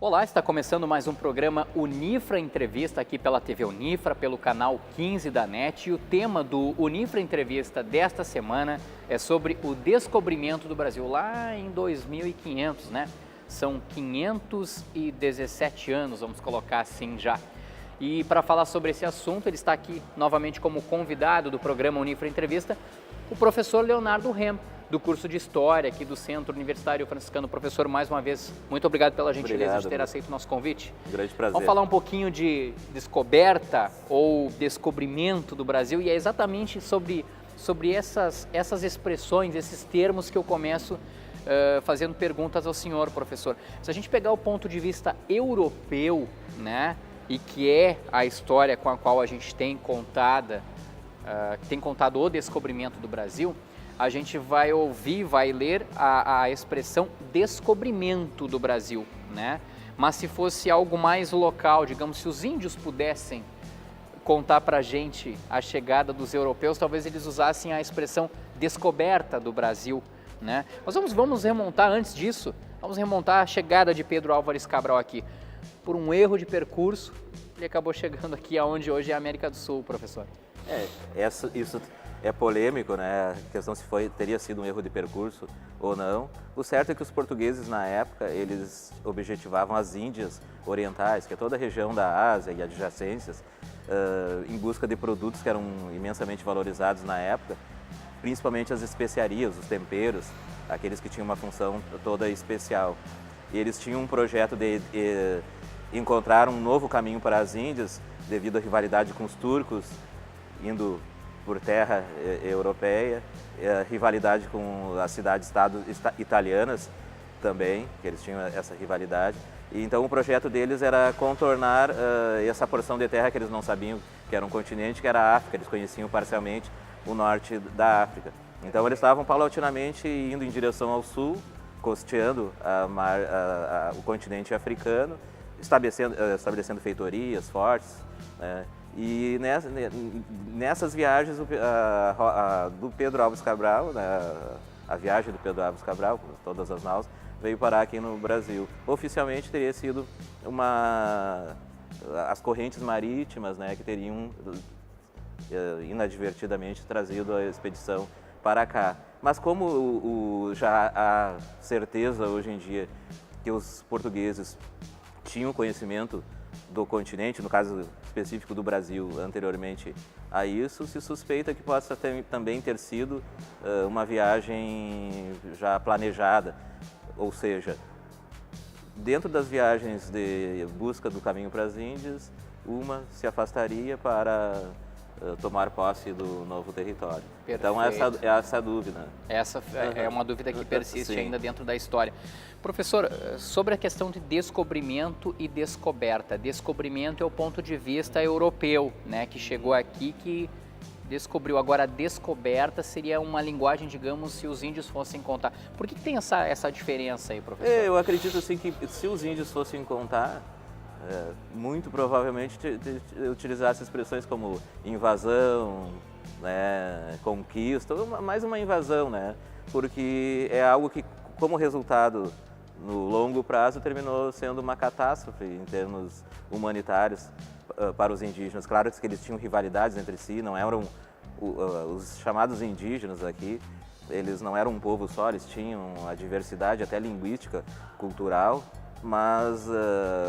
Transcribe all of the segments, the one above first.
Olá, está começando mais um programa Unifra Entrevista aqui pela TV Unifra, pelo canal 15 da NET. E o tema do Unifra Entrevista desta semana é sobre o descobrimento do Brasil lá em 2500, né? São 517 anos, vamos colocar assim já. E para falar sobre esse assunto, ele está aqui novamente como convidado do programa Unifra Entrevista, o professor Leonardo Rem, do curso de História aqui do Centro Universitário Franciscano. Professor, mais uma vez, muito obrigado pela gentileza de ter aceito o nosso convite. Grande prazer. Vamos falar um pouquinho de descoberta ou descobrimento do Brasil, e é exatamente sobre essas expressões, esses termos que eu começo fazendo perguntas ao senhor, professor. Se a gente pegar o ponto de vista europeu, né, e que é a história com a qual a gente tem contado o descobrimento do Brasil, a gente vai ouvir, vai ler a expressão descobrimento do Brasil, né? Mas se fosse algo mais local, digamos, se os índios pudessem contar para a gente a chegada dos europeus, talvez eles usassem a expressão descoberta do Brasil, né? Mas vamos remontar antes disso, vamos remontar a chegada de Pedro Álvares Cabral aqui. Por um erro de percurso, ele acabou chegando aqui aonde hoje é a América do Sul, professor. Isso é polêmico, né? A questão se teria sido um erro de percurso ou não. O certo é que os portugueses, na época, eles objetivavam as Índias Orientais, que é toda a região da Ásia e adjacências, em busca de produtos que eram imensamente valorizados na época, principalmente as especiarias, os temperos, aqueles que tinham uma função toda especial. E eles tinham um projeto de encontrar um novo caminho para as Índias, devido à rivalidade com os turcos, indo por terra europeia, rivalidade com as cidades-estado italianas também, que eles tinham essa rivalidade. E então o projeto deles era contornar essa porção de terra que eles não sabiam que era um continente, que era a África. Eles conheciam parcialmente o norte da África. Então eles estavam paulatinamente indo em direção ao sul, costeando o continente africano, estabelecendo feitorias fortes, né? E nessas viagens do Pedro Álvares Cabral, né, a viagem do Pedro Álvares Cabral, com todas as naus, veio parar aqui no Brasil. Oficialmente teria sido as correntes marítimas, né, que teriam inadvertidamente trazido a expedição para cá. Mas como já há certeza hoje em dia que os portugueses tinham conhecimento do continente, no caso específico do Brasil, anteriormente a isso, se suspeita que possa também ter sido uma viagem já planejada, ou seja, dentro das viagens de busca do caminho para as Índias, uma se afastaria para tomar posse do novo território. Perfeito. Então essa dúvida. Essa é uma dúvida que persiste ainda dentro da história. Professor, sobre a questão de descobrimento e descoberta. Descobrimento é o ponto de vista europeu, né, que chegou aqui, que descobriu. Agora, a descoberta seria uma linguagem, digamos, se os índios fossem contar. Por que tem essa diferença aí, professor? Eu acredito assim que se os índios fossem contar, muito provavelmente utilizasse expressões como invasão, né, conquista, mais uma invasão, né? Porque é algo que, como resultado no longo prazo, terminou sendo uma catástrofe em termos humanitários para os indígenas. Claro que eles tinham rivalidades entre si, não eram os chamados indígenas aqui, eles não eram um povo só, eles tinham a diversidade até linguística, cultural, mas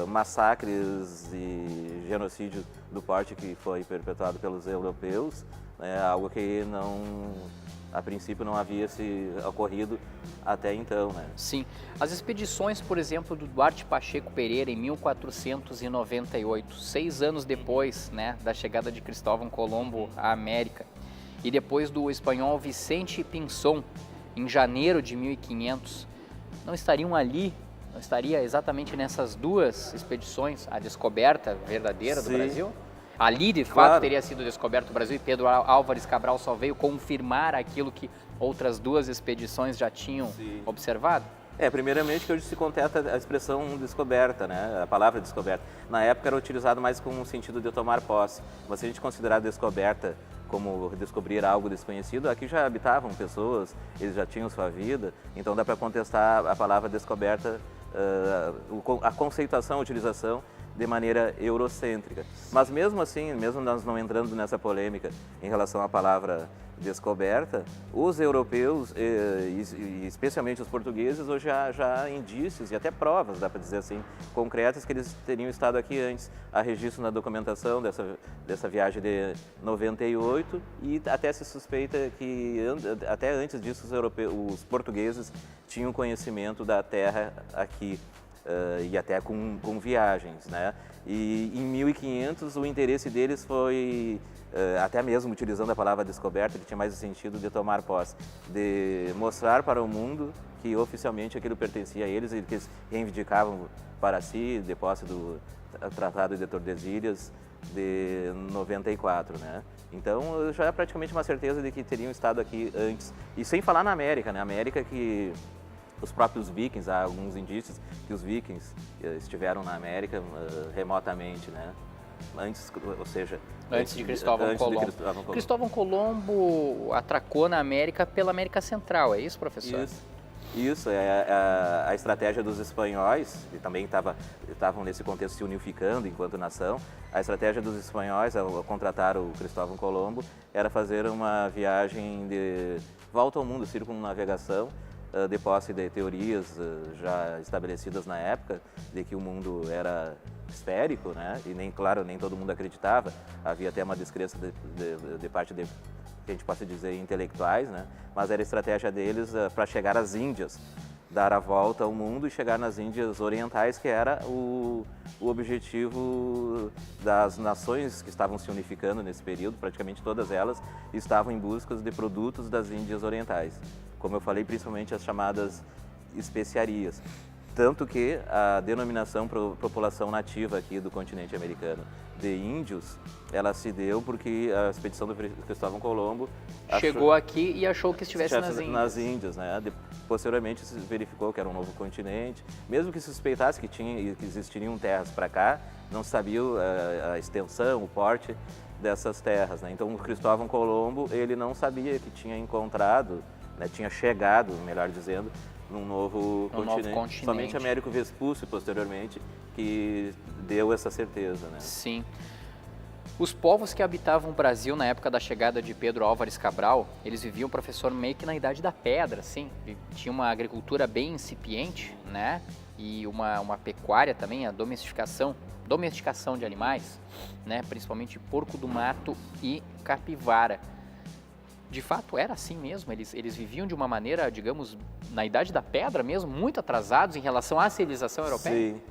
massacres e genocídio do porte que foi perpetuado pelos europeus, é algo que a princípio não havia se ocorrido até então, né? Sim. As expedições, por exemplo, do Duarte Pacheco Pereira em 1498, 6 anos depois, né, da chegada de Cristóvão Colombo à América, e depois do espanhol Vicente Pinzón, em janeiro de 1500, não estariam ali? Não estaria exatamente nessas duas expedições a descoberta verdadeira do Brasil? Ali, de fato, teria sido descoberto o Brasil, e Pedro Álvares Cabral só veio confirmar aquilo que outras duas expedições já tinham observado? Primeiramente que hoje se contesta a expressão descoberta, né? A palavra descoberta. Na época era utilizado mais com o sentido de tomar posse. Mas se a gente considerar descoberta como descobrir algo desconhecido, aqui já habitavam pessoas, eles já tinham sua vida, então dá para contestar a palavra descoberta a conceituação, a utilização de maneira eurocêntrica. Mas mesmo assim, mesmo nós não entrando nessa polêmica em relação à palavra descoberta, os europeus, e especialmente os portugueses, hoje já há indícios e até provas, dá para dizer assim, concretas que eles teriam estado aqui antes. Há registro na documentação dessa viagem de 98 e até se suspeita que até antes disso os portugueses tinham conhecimento da terra aqui. E até com viagens, né? E em 1500 o interesse deles foi, até mesmo utilizando a palavra descoberta, que tinha mais o sentido de tomar posse, de mostrar para o mundo que oficialmente aquilo pertencia a eles e que eles reivindicavam para si, de posse do Tratado de Tordesilhas de 94, né? Então já é praticamente uma certeza de que teriam estado aqui antes. E sem falar na América, né? América que os próprios vikings, há alguns indícios que os vikings estiveram na América remotamente, né? Antes, ou seja... Antes de Cristóvão Colombo. Cristóvão Colombo atracou na América pela América Central, é isso, professor? Isso é a estratégia dos espanhóis, que também estavam nesse contexto se unificando enquanto nação. A estratégia dos espanhóis, ao contratar o Cristóvão Colombo, era fazer uma viagem de volta ao mundo, circunnavegação, de posse de teorias já estabelecidas na época, de que o mundo era esférico, né? E nem todo mundo acreditava. Havia até uma descrença de parte de, que a gente possa dizer, intelectuais, né? Mas era a estratégia deles para chegar às Índias, dar a volta ao mundo e chegar nas Índias Orientais, que era o objetivo das nações que estavam se unificando nesse período. Praticamente todas elas estavam em busca de produtos das Índias Orientais. Como eu falei, principalmente as chamadas especiarias. Tanto que a denominação população nativa aqui do continente americano de índios, ela se deu porque a expedição do Cristóvão Colombo chegou aqui e achou que estivesse nas Índias, né? Posteriormente se verificou que era um novo continente. Mesmo que se suspeitasse que existiriam terras para cá, não se sabia a extensão, o porte dessas terras, né? Então o Cristóvão Colombo, ele não sabia que tinha encontrado, né, tinha chegado, melhor dizendo, num novo continente. Somente Américo Vespúcio, posteriormente, que deu essa certeza, né? Sim. Os povos que habitavam o Brasil na época da chegada de Pedro Álvares Cabral, eles viviam, professor, meio que na Idade da Pedra, assim. Tinha uma agricultura bem incipiente, né? E uma pecuária também, a domesticação de animais, né? Principalmente porco do mato e capivara. De fato, era assim mesmo, eles viviam de uma maneira, digamos, na Idade da Pedra mesmo, muito atrasados em relação à civilização europeia? Sim.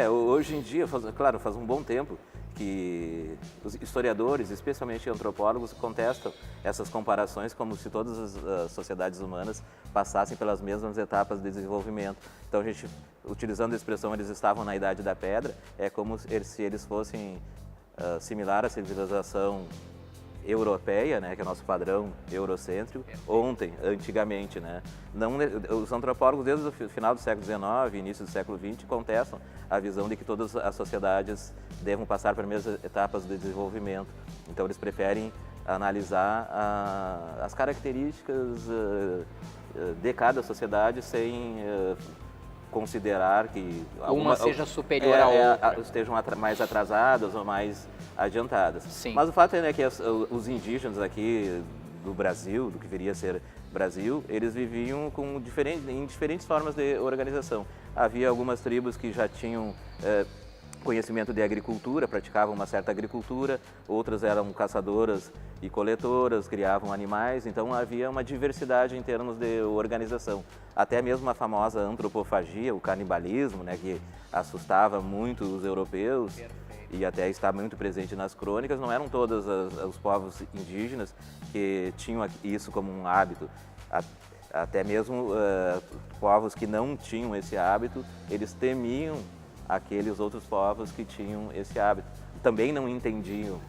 Hoje em dia, faz um bom tempo que os historiadores, especialmente antropólogos, contestam essas comparações como se todas as sociedades humanas passassem pelas mesmas etapas de desenvolvimento. Então, a gente, utilizando a expressão eles estavam na Idade da Pedra, é como se eles fossem similar à civilização europeia, né, que é o nosso padrão eurocêntrico, antigamente, né? Os antropólogos desde o final do século XIX, início do século XX, contestam a visão de que todas as sociedades devam passar pelas mesmas etapas de desenvolvimento. Então eles preferem analisar as características de cada sociedade sem considerar que uma seja superior à outra, estejam mais atrasadas ou mais adiantadas. Sim. Mas o fato é, né, que os indígenas aqui do Brasil, do que viria a ser Brasil, eles viviam em diferentes formas de organização. Havia algumas tribos que já tinham conhecimento de agricultura, praticavam uma certa agricultura, outras eram caçadoras e coletoras, criavam animais, então havia uma diversidade em termos de organização. Até mesmo a famosa antropofagia, o canibalismo, né, que assustava muito os europeus. Perfeito. E até está muito presente nas crônicas, não eram todos os povos indígenas que tinham isso como um hábito. Até mesmo povos que não tinham esse hábito, eles temiam aqueles outros povos que tinham esse hábito. Também não entendiam,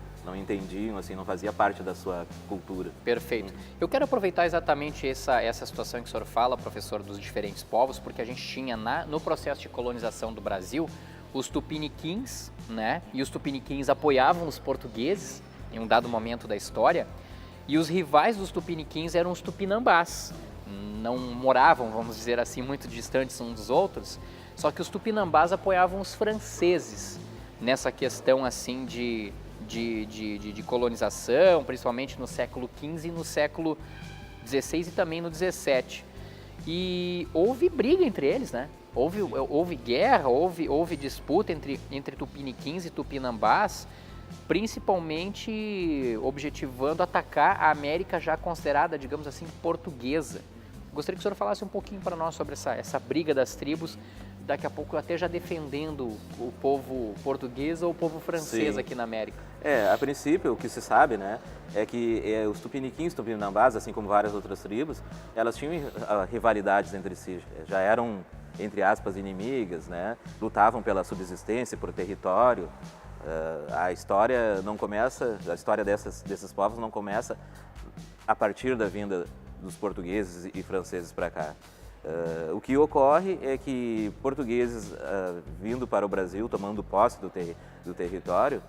assim, não fazia parte da sua cultura. Perfeito. Eu quero aproveitar exatamente essa situação que o senhor fala, professor, dos diferentes povos, porque a gente tinha no processo de colonização do Brasil os tupiniquins, né? E os tupiniquins apoiavam os portugueses em um dado momento da história, e os rivais dos tupiniquins eram os tupinambás. Não moravam, vamos dizer assim, muito distantes uns dos outros, Só que os tupinambás apoiavam os franceses nessa questão assim de colonização, principalmente no século XV e no século XVI e também no XVII. E houve briga entre eles, né? Houve guerra, houve disputa entre tupiniquins e tupinambás, principalmente objetivando atacar a América já considerada, digamos assim, portuguesa. Gostaria que o senhor falasse um pouquinho para nós sobre essa briga das tribos, daqui a pouco até já defendendo o povo português ou o povo francês aqui na América. A princípio, o que se sabe, né, é que os tupiniquins, tupinambás, assim como várias outras tribos, elas tinham rivalidades entre si, já eram, entre aspas, inimigas, né, lutavam pela subsistência, por território. A história não começa, a história desses povos não começa a partir da vinda dos portugueses e franceses para cá. O que ocorre é que portugueses vindo para o Brasil, tomando posse do território,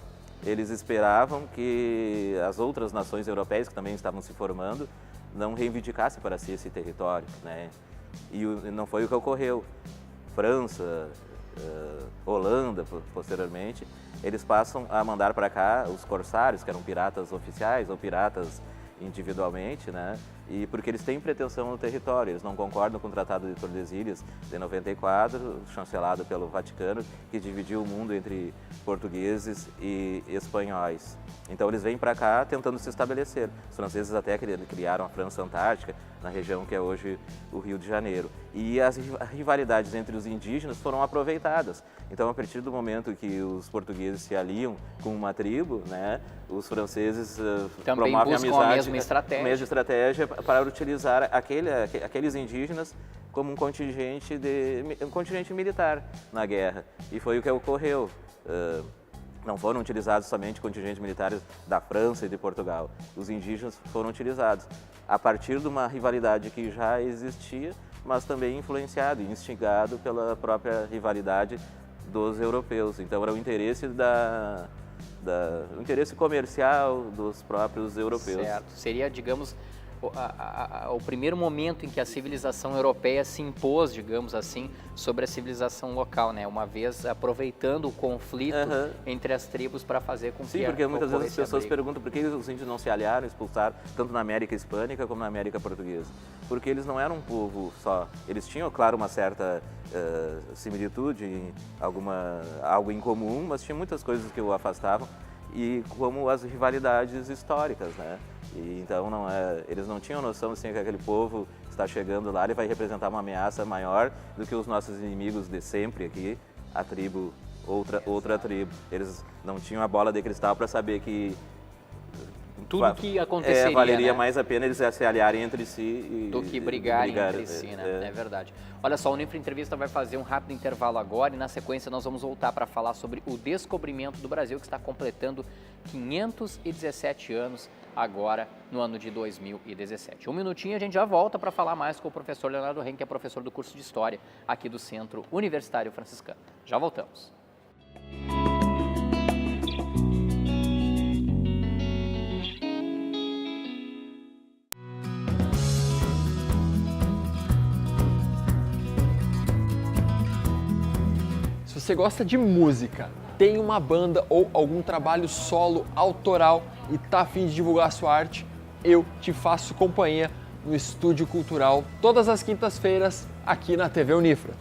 eles esperavam que as outras nações europeias que também estavam se formando não reivindicassem para si esse território, né? E não foi o que ocorreu. França, Holanda, posteriormente, eles passam a mandar para cá os corsários, que eram piratas oficiais ou piratas individualmente, né? E porque eles têm pretensão no território, eles não concordam com o Tratado de Tordesilhas de 94, chancelado pelo Vaticano, que dividiu o mundo entre portugueses e espanhóis. Então eles vêm para cá tentando se estabelecer. Os franceses até criaram a França Antártica, na região que é hoje o Rio de Janeiro. E as rivalidades entre os indígenas foram aproveitadas. Então, a partir do momento que os portugueses se aliam com uma tribo, né, os franceses também promovem buscam amizade, a mesma estratégia para utilizar aqueles indígenas como um contingente militar na guerra. E foi o que ocorreu. Não foram utilizados somente contingentes militares da França e de Portugal. Os indígenas foram utilizados a partir de uma rivalidade que já existia, mas também influenciado e instigado pela própria rivalidade dos europeus. Então era o interesse o interesse comercial dos próprios europeus. Certo. Seria, digamos, o primeiro momento em que a civilização europeia se impôs, digamos assim, sobre a civilização local, né? Uma vez aproveitando o conflito entre as tribos para fazer com que... Sim, porque muitas vezes as pessoas perguntam por que os índios não se aliaram, expulsaram, tanto na América Hispânica como na América Portuguesa. Porque eles não eram um povo só. Eles tinham, claro, uma certa similitude, algo em comum, mas tinha muitas coisas que o afastavam, e como as rivalidades históricas, né? E então eles não tinham noção assim, que aquele povo está chegando lá e vai representar uma ameaça maior do que os nossos inimigos de sempre aqui, a tribo, outra tribo. Eles não tinham a bola de cristal para saber que tudo que aconteceria, valeria né? mais a pena eles se aliarem entre si do que brigarem entre si, né? É verdade. Olha só, o Unifra Entrevista vai fazer um rápido intervalo agora e na sequência nós vamos voltar para falar sobre o descobrimento do Brasil, que está completando 517 anos agora no ano de 2017. Um minutinho, a gente já volta para falar mais com o professor Leonardo Henck, que é professor do curso de História aqui do Centro Universitário Franciscano. Já voltamos. Se você gosta de música, tem uma banda ou algum trabalho solo autoral e tá a fim de divulgar sua arte, eu te faço companhia no Estúdio Cultural todas as quintas-feiras aqui na TV Unifra.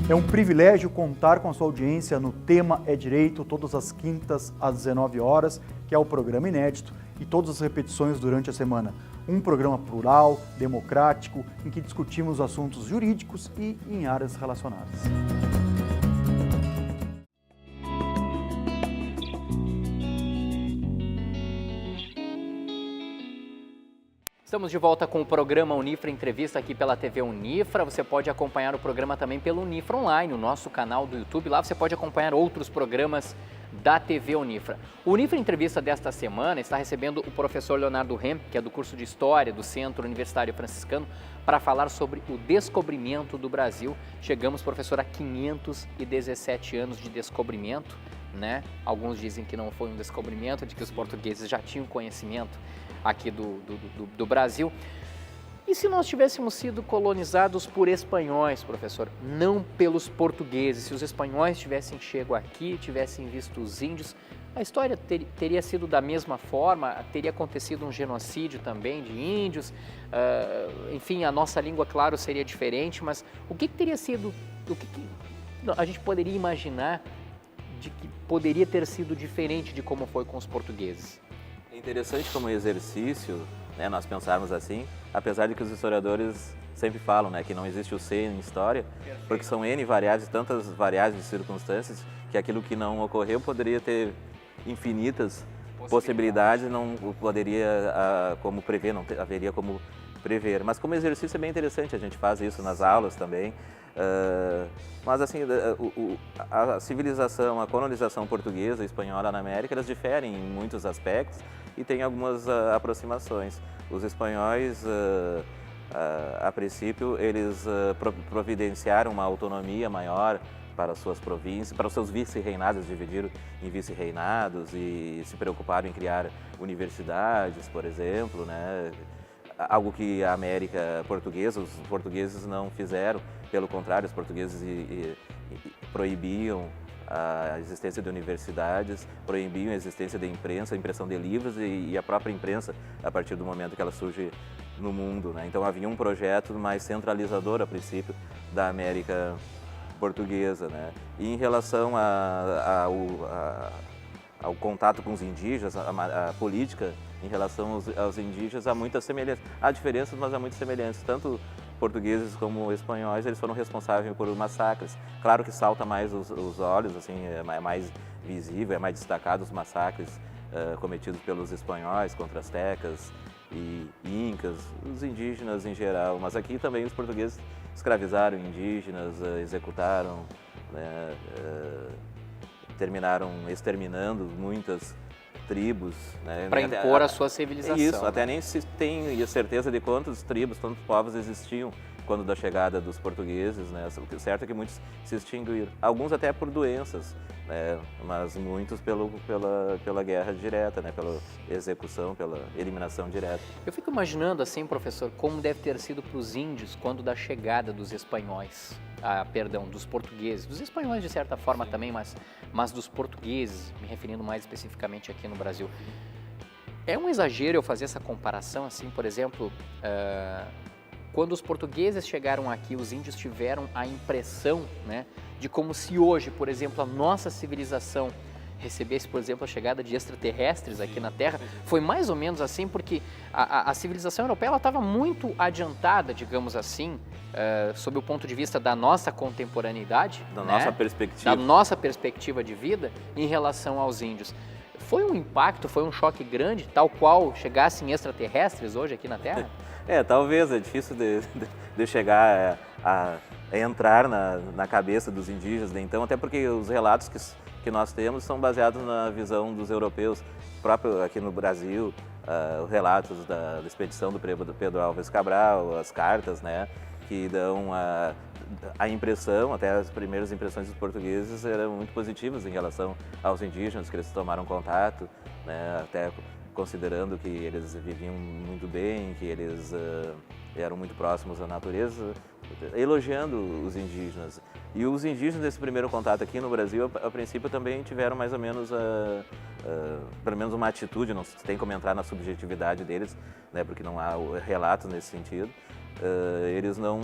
É um privilégio contar com a sua audiência no Tema é Direito, todas as quintas às 19 horas, que é o programa inédito, e todas as repetições durante a semana. Um programa plural, democrático, em que discutimos assuntos jurídicos e em áreas relacionadas. Estamos de volta com o programa Unifra Entrevista aqui pela TV Unifra. Você pode acompanhar o programa também pelo Unifra Online, o nosso canal do YouTube. Lá você pode acompanhar outros programas da TV Unifra. O Unifra Entrevista desta semana está recebendo o professor Leonardo Henck, que é do curso de História do Centro Universitário Franciscano, para falar sobre o descobrimento do Brasil. Chegamos, professor, a 517 anos de descobrimento. né? Alguns dizem que não foi um descobrimento, de que os portugueses já tinham conhecimento aqui do Brasil. E se nós tivéssemos sido colonizados por espanhóis, professor, não pelos portugueses, se os espanhóis tivessem chego aqui, tivessem visto os índios, a história teria sido da mesma forma, teria acontecido um genocídio também de índios, enfim, a nossa língua, claro, seria diferente, mas o que teria sido, a gente poderia imaginar de que poderia ter sido diferente de como foi com os portugueses? É interessante como exercício, né, nós pensarmos assim, apesar de que os historiadores sempre falam, né, que não existe o C em história, porque são N variáveis, tantas variáveis de circunstâncias, que aquilo que não ocorreu poderia ter infinitas possibilidades, não poderia como prever, não haveria como prever. Mas como exercício é bem interessante, a gente faz isso nas aulas também. Mas assim, a civilização, a colonização portuguesa e espanhola na América, elas diferem em muitos aspectos e tem algumas aproximações. Os espanhóis, a princípio, eles providenciaram uma autonomia maior para as suas províncias, para os seus vice-reinados, dividiram em vice-reinados e se preocuparam em criar universidades, por exemplo, né? Algo que a América portuguesa, os portugueses não fizeram, pelo contrário, os portugueses proibiam a existência de universidades, proibiam a existência de imprensa, a impressão de livros e a própria imprensa, a partir do momento que ela surge no mundo, né? Então havia um projeto mais centralizador, a princípio, da América portuguesa, né? E em relação ao contato com os indígenas, a política em relação aos indígenas, há muitas semelhanças. Há diferenças, mas há muitas semelhanças. Tanto portugueses como espanhóis, eles foram responsáveis por massacres. Claro que salta mais os olhos, assim, é mais visível, é mais destacado os massacres cometidos pelos espanhóis contra astecas e incas, os indígenas em geral. Mas aqui também os portugueses escravizaram indígenas, executaram, né, terminaram exterminando muitas tribos, né? Para impor a sua civilização. Isso, né? até nem se tem certeza de quantas tribos, quantos povos existiam quando da chegada dos portugueses, né? O certo é que muitos se extinguiram, alguns até por doenças, né? Mas muitos pela guerra direta, né? Pela execução, pela eliminação direta. Eu fico imaginando assim, professor, como deve ter sido para os índios quando da chegada dos espanhóis, dos portugueses, dos espanhóis de certa forma também, mas dos portugueses, me referindo mais especificamente aqui no Brasil. É um exagero eu fazer essa comparação assim, por exemplo, quando os portugueses chegaram aqui, os índios tiveram a impressão, né, de como se hoje, por exemplo, a nossa civilização recebesse, por exemplo, a chegada de extraterrestres aqui na Terra. Foi mais ou menos assim, porque a civilização europeia estava muito adiantada, digamos assim, sob o ponto de vista da nossa contemporaneidade, Da né? nossa perspectiva. Da nossa perspectiva de vida em relação aos índios. Foi um impacto, foi um choque grande, tal qual chegassem extraterrestres hoje aqui na Terra? Talvez, é difícil de chegar a entrar na cabeça dos indígenas, né? Então, até porque os relatos que nós temos são baseados na visão dos europeus, próprio aqui no Brasil, os relatos da expedição do Pedro Álvares Cabral, as cartas, né, que dão a impressão, até as primeiras impressões dos portugueses eram muito positivas em relação aos indígenas, que eles tomaram contato, né, até considerando que eles viviam muito bem, que eles eram muito próximos à natureza, elogiando os indígenas. E os indígenas desse primeiro contato aqui no Brasil, a princípio, também tiveram mais ou menos, pelo menos uma atitude, não se tem como entrar na subjetividade deles, né, porque não há relatos nesse sentido. Eles não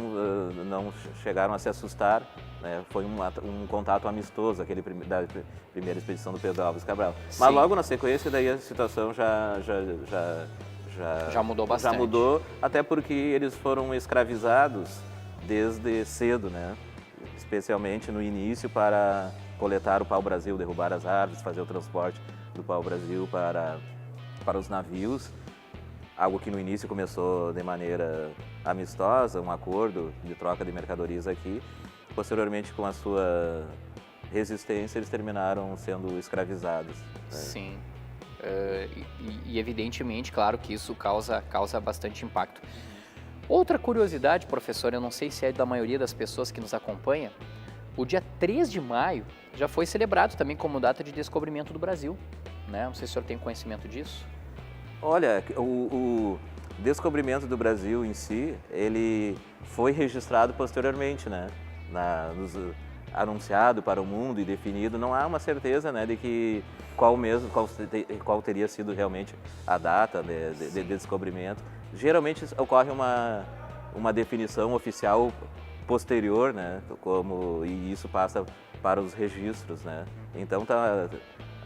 chegaram a se assustar, né? Foi um contato amistoso, aquele da primeira expedição do Pedro Álvares Cabral. Sim. Mas logo na sequência, daí a situação já mudou bastante. Já mudou, até porque eles foram escravizados desde cedo, né? Especialmente no início para coletar o pau-brasil, derrubar as árvores, fazer o transporte do pau-brasil para os navios. Algo que no início começou de maneira amistosa, um acordo de troca de mercadorias aqui. Posteriormente, com a sua resistência, eles terminaram sendo escravizados, né? Sim. E evidentemente, claro que isso causa bastante impacto. Outra curiosidade, professor, eu não sei se é da maioria das pessoas que nos acompanha, o dia 3 de maio já foi celebrado também como data de descobrimento do Brasil, né? Não sei se o senhor tem conhecimento disso. Olha, o descobrimento do Brasil em si, ele foi registrado posteriormente, né? Anunciado para o mundo e definido, não há uma certeza, né, de que qual teria sido realmente a data de descobrimento. Geralmente ocorre uma definição oficial posterior, né, e isso passa para os registros, né. Então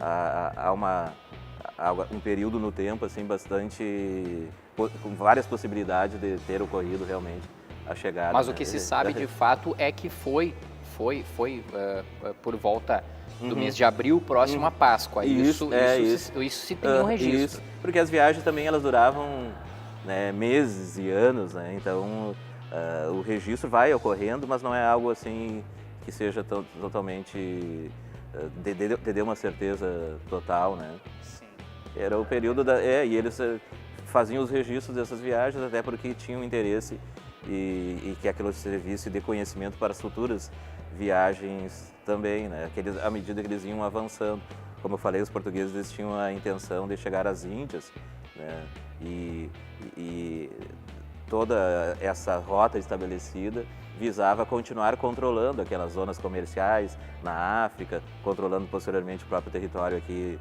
há um período no tempo assim bastante com várias possibilidades de ter ocorrido realmente a chegada. Mas né? o que se sabe de fato é que foi por volta do mês de abril, próximo à Páscoa. Isso se tem um registro. Isso, porque as viagens também elas duravam, né, meses e anos, né? Então o registro vai ocorrendo, mas não é algo assim que seja totalmente de uma certeza total, né? Sim. Era o período e eles faziam os registros dessas viagens até porque tinham interesse e que aquilo servisse de conhecimento para as futuras viagens também, né? À medida que eles iam avançando. Como eu falei, os portugueses eles tinham a intenção de chegar às Índias, né? E toda essa rota estabelecida visava continuar controlando aquelas zonas comerciais na África, controlando posteriormente o próprio território aqui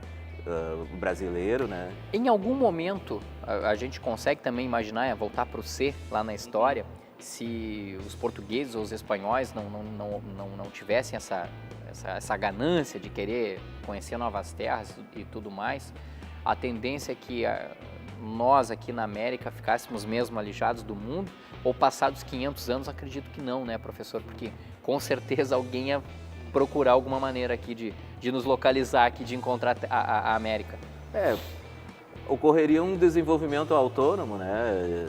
brasileiro, né? Em algum momento, a gente consegue também imaginar, voltar para o C lá na história, se os portugueses ou os espanhóis não tivessem essa ganância de querer conhecer novas terras e tudo mais, a tendência é que nós aqui na América ficássemos mesmo alijados do mundo, ou passados 500 anos, acredito que não, né, professor? Porque com certeza alguém ia procurar alguma maneira aqui de nos localizar aqui, de encontrar a América. Ocorreria um desenvolvimento autônomo, né?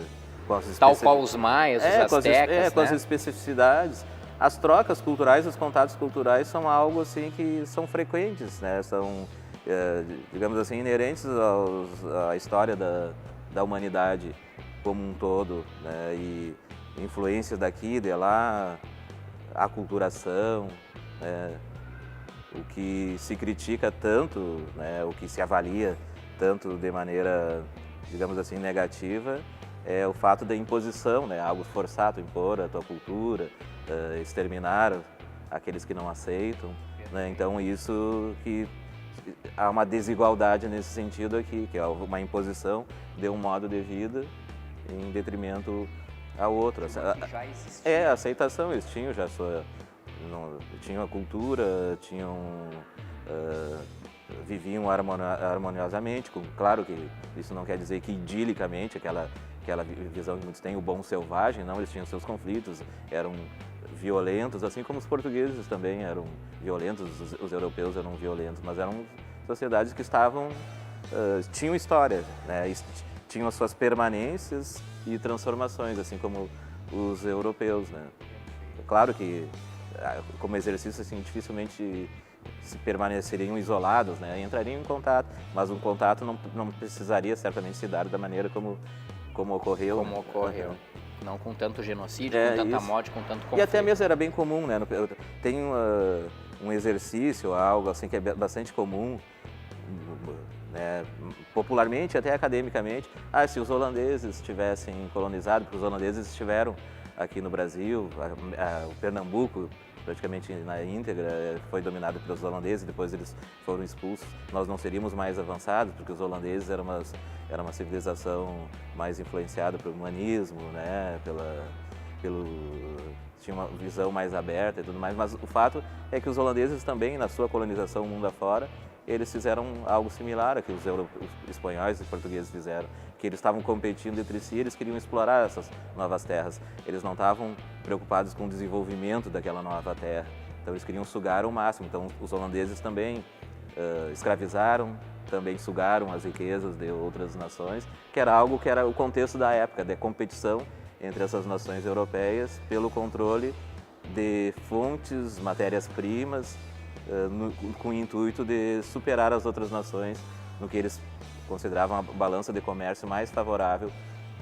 Tal qual os maias, os astecas, com as especificidades. As trocas culturais, os contatos culturais são algo assim que são frequentes, né? São, digamos assim, inerentes à história da humanidade como um todo, né? E influências daqui, de lá, a aculturação, né? O que se critica tanto, né? O que se avalia tanto de maneira, digamos assim, negativa, é o fato da imposição, né? Algo forçado, impor a tua cultura, exterminar aqueles que não aceitam, né? Então isso que há uma desigualdade nesse sentido aqui, que é uma imposição de um modo de vida em detrimento ao outro. Já existia. A aceitação, eles tinham já tinham a cultura, viviam harmoniosamente, claro que isso não quer dizer que idilicamente, aquela visão que muitos têm, o bom selvagem, não, eles tinham seus conflitos, eram violentos, assim como os portugueses também eram violentos, os europeus eram violentos, mas eram sociedades que tinham história, né? Tinham as suas permanências e transformações, assim como os europeus, né? Claro que, como exercício, assim, dificilmente se permaneceriam isolados, né? Entrariam em contato, mas um contato não precisaria certamente se dar da maneira como ocorreu. Como ocorreu. Não com tanto genocídio, com tanta morte, com tanto conflito. E até mesmo era bem comum, né? Tem um exercício, algo assim que é bastante comum, né? Popularmente, até academicamente. Se os holandeses tivessem colonizado, porque os holandeses estiveram aqui no Brasil, o Pernambuco, praticamente na íntegra, foi dominado pelos holandeses, depois eles foram expulsos. Nós não seríamos mais avançados, porque os holandeses eram uma civilização mais influenciada pelo humanismo, né? Tinha uma visão mais aberta e tudo mais, mas o fato é que os holandeses também, na sua colonização mundo afora, eles fizeram algo similar a que os espanhóis e portugueses fizeram, que eles estavam competindo entre si, eles queriam explorar essas novas terras. Eles não estavam preocupados com o desenvolvimento daquela nova terra, então eles queriam sugar ao máximo. Então os holandeses também escravizaram, também sugaram as riquezas de outras nações, que era algo que era o contexto da época, de competição entre essas nações europeias pelo controle de fontes, matérias-primas, com o intuito de superar as outras nações no que eles consideravam a balança de comércio mais favorável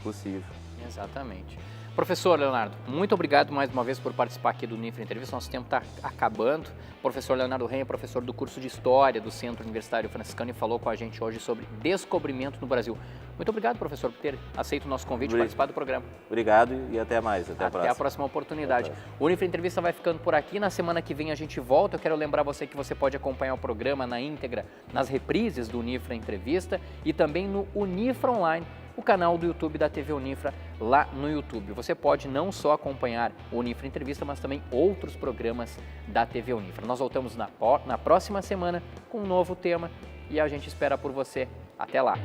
possível. Exatamente. Professor Leonardo, muito obrigado mais uma vez por participar aqui do Unifra Entrevista. Nosso tempo está acabando. O professor Leonardo Renha é professor do curso de História do Centro Universitário Franciscano e falou com a gente hoje sobre descobrimento no Brasil. Muito obrigado, professor, por ter aceito o nosso convite e participar do programa. Obrigado e até mais. Até a próxima oportunidade. O Unifra Entrevista vai ficando por aqui. Na semana que vem a gente volta. Eu quero lembrar você que você pode acompanhar o programa na íntegra, nas reprises do Unifra Entrevista e também no Unifra Online, o canal do YouTube da TV Unifra lá no YouTube. Você pode não só acompanhar o Unifra Entrevista, mas também outros programas da TV Unifra. Nós voltamos na próxima semana com um novo tema e a gente espera por você. Até lá!